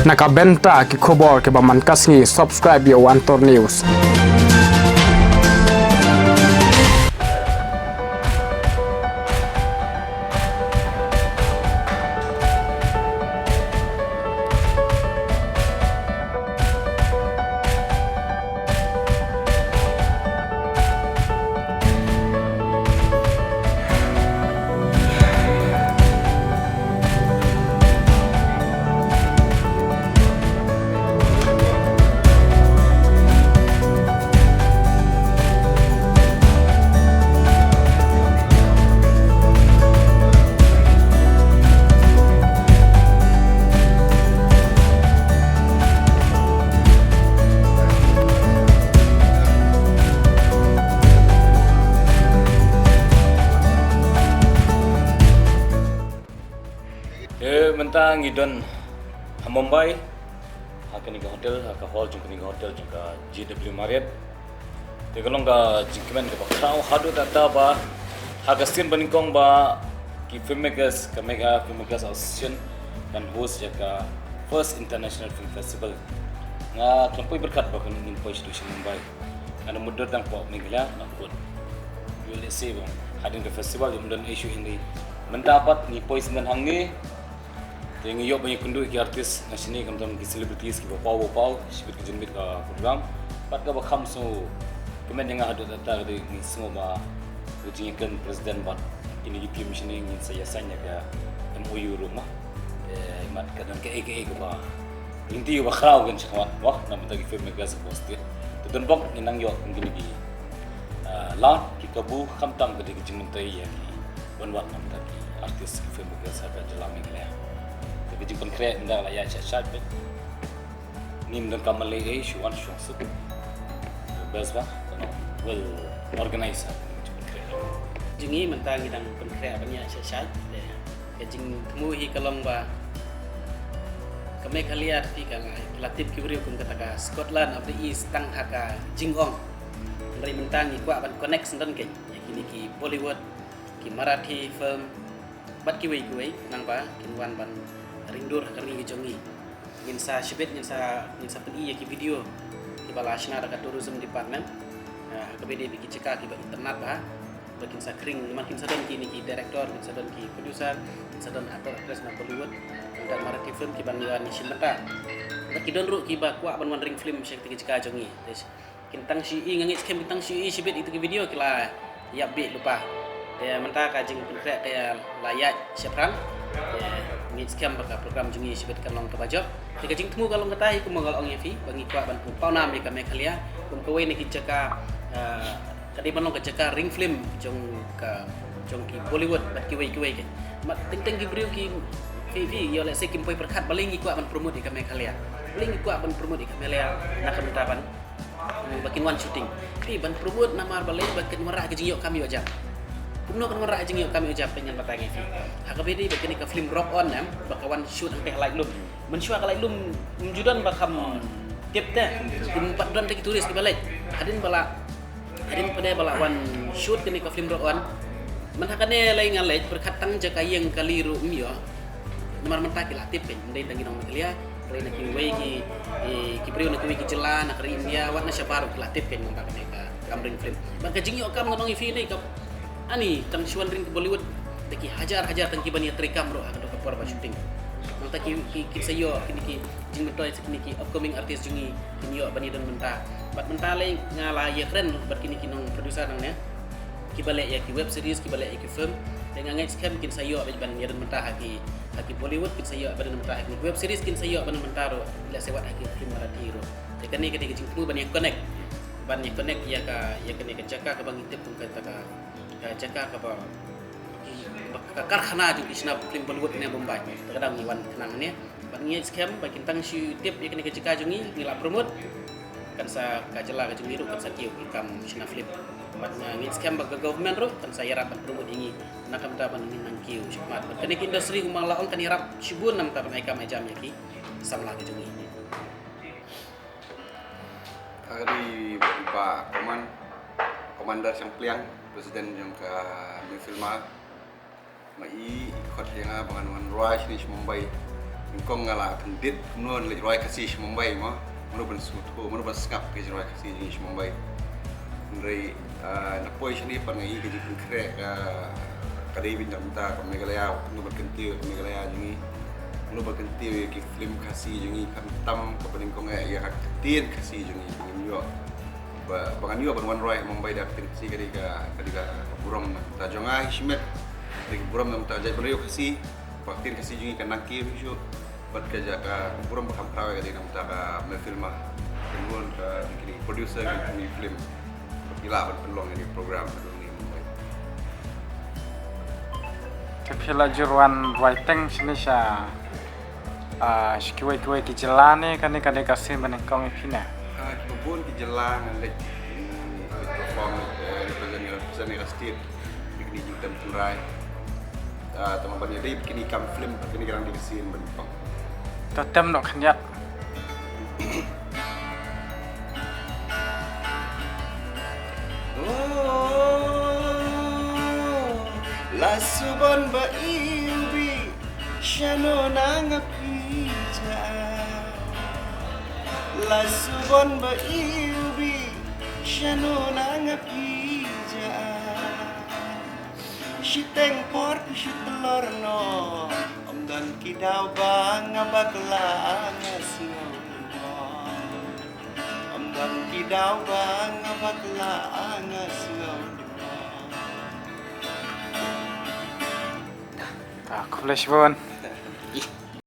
nakabenta ki khobor ke baman kasngi subscribe yo Antor News. Mentang ngidon Mumbai hakani ke hotel haka hall jungkani ke hotel jungka GW Marriott tegalong ka jingkemen ke bakrau hadu tata ba hagastin baningkong ba ki filmmakers ka mega filmmakers association dan host jaka first international film festival nga kelampoi berkat ba kan ingin institution Mumbai ana mudur tang po migla nakut USA bang hadin ke festival yang dan issue ini mendapat ni poison dan hangi yang iyo banyak kundu ki artis na sini kam tam ki celebrities ki bapau sibit ki jenbit ka program pat ka bakham so kemen yang ada data de ni semua ba ujingkan presiden bat ini ki sini ni saya sanya ka MOU rumah mat ka dan ke ke ba inti ba khrau kan chawat wah nam ta ki film gas post tu don bok ni nang yo ngini ki la ki kabu kham tam ka de ki jingmun tai ya ki bonwat nam ta ki artis ki film gas ka jalan ni Jadi konkret ndak lah ya chat bet. Nim dan kamal lagi shuan shong sub. Best bah, well organize. Jingi mentang idang konkret banyak chat. Jing temu hi kalong ba. Kami kalian ti kang latip kibri kun kata Scotland of the East tang haka jingong. Dari mentang ikwa ban connect sendan ke. Kini ki Bollywood, ki Marathi film, bat ki wei nang ba kinwan ban ringdur kami jongi ingin sa shibet ingin sa peni ki video ki balashna da tourism department KBD bigi cekak ki internet ba bakin sa kring makin sadon ki ni ki director ki sadon ki producer sadon actor actress na Bollywood dan Marathi film ki bangiwan ni shimata baki don ru ki ba kwa ban ring film shek ki cekak jongi des kintang shi ngangit skem kintang shi shibet itu ki video ki la ya be lupa ya mentah kajing konkret ya layak siapran ngit scam baka program jungi sibet kalong ke bajok jika jing temu kalong katai ku mangal ong yafi bangi kwa ban pau nam ka mekhalia kum kowe ni kijaka kadi banong kijaka ring film jong ki Bollywood bat ki wei ke mat ting ki brio ki vi yo le se kim poi perkhat balingi kwa ban promote ka mekhalia balingi kwa ban promote ka melia nak kamtaban bakin one shooting pi ban promote namar balai bakin wara ke jing yo kami aja kumno kan wara jing yo kami ucap pengen batangi fi hakabedi bakini ka film rock on nam bakawan shoot sampai like lum mensua ka like lum menjudan bakam tipte kum padran teki turis ki balai hadin pada bala wan shoot kini ka film rock on man hakane lai ngalai berkatang jaka yang kali ru yo nomor mentaki lah tip pen ndai tangi nong kelia lai nak wei ki priu nak wei ki jelan nak India wat na syabaru lah tip pen nang ka kamring film baka jing yo kam nong fi ni ka ani tang shuan ring ke Bollywood taki hajar tangki bani trikam ro ado ka por ba shooting mang taki ki sayo kini ki jing betoy kini ki upcoming artist jungi kini yo bani don menta bat menta lai ngala ye keren bat kini nong producer nang ne ki balik ya ki web series ki balik ya ki film dengan ngai scam kin sayo ban ye don menta haki Bollywood kin sayo ban menta haki web series kin sayo ban menta ro la sewat haki film Marathi ro tekani kini jing tu bani connect ya kini ke jaka ka bangi tip pun kata ka jaka ka ba karkhana ju kisna film Bollywood ni Mumbai kadang ni wan kenang ni bangi scam bakin tang shi tip ya kini ke jaka jungi ngila promote kan sa kajela ka jungi ro kan sa kiu ikam shina film bat ngi scam ba government ro kan sa yarap promote ingi nakam ta ban nang kiu shikmat kini industri umala on kan yarap shibun nam ta ban ikam ajam yaki samla ka jungi Hari Pak Komander Syampliang Presiden yang ke Filma mai ikut yang banganuan Rush ni Mumbai Kong ngala pendit kemudian le roi kasih Mumbai mah mana ban sutu mana ban skap ke roi kasih jenis Mumbai dari napoi sini pangai ke jikin krek kadai bintang ta ke Meghalaya mana ban kentiu ke Meghalaya jengi mana ban kentiu ke film kasih jengi kan tam ke paling kong ya hak tien kasih jengi New York bangan New York ban roi Mumbai dak kasih kadika buram ta jonga hishmet dari buram nam ta jai beliau kasih waktu kasih jengi kan nakir isu buat kerja ka kurang bakal tahu ya dengan cara film kemudian ke kini producer kini film gila berpeluang ini program ini Kepala juruan writing sini sya sekiwai ki jelane kan kadai kasih menengkong ipina. Kebun di jalan lek perform represent state di jutaan turai. Teman-teman jadi kini kam film kini kerang di scene bentuk. Totem nok khanyat. La subon ba iubi shano nanga pija. La subon ba iubi shano nanga pija. Shiteng por shitelor no. Dan kidaw ba nga bakla ngasingaw dan kidaw ba nga bakla ngasingaw Aku flash bon.